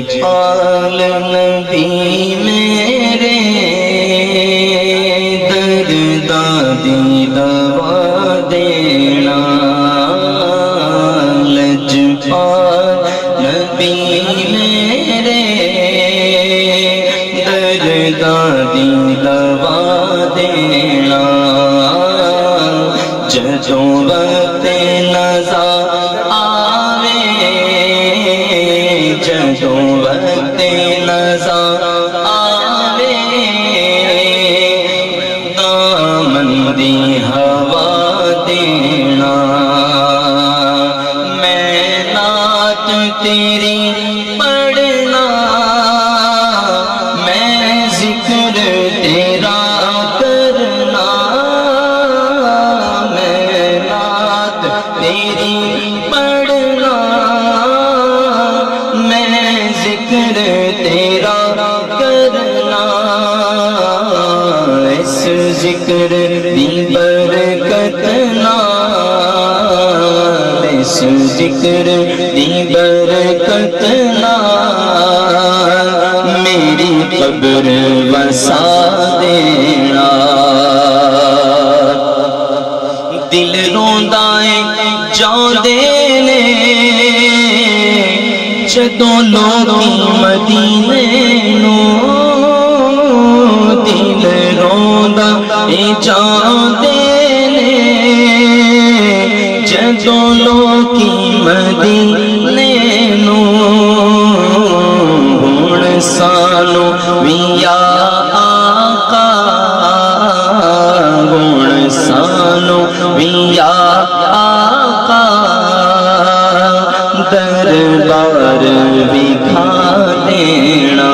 لجپال نبی میرے درداں دی دوا دینا لجپال نبی میرے درداں دی دوا دینا جدوں وقت نزا آوے جدوں وقت نزا آوے دامن دی ہوا دینا میں نعت تیری پڑھنا میں ذکر تیرا کرنا میں نعت تیری پڑھنا میں ذکر تیرا کرنا اس ذکر دی برکت نال اس ذکر دی برکت نال میری قبر وسا دینا دل روندا ہے جاندے نے جدوں لوکی مدینے نوں دل روندا ہے جاندے نے جدوں لوکی مدینے نوں ہن سانوں وی یا آقا ہن سانوں وی یا آقا دربار وکھا دینا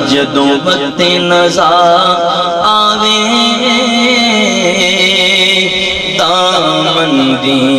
جدوں وقت نزا آوے دامن دی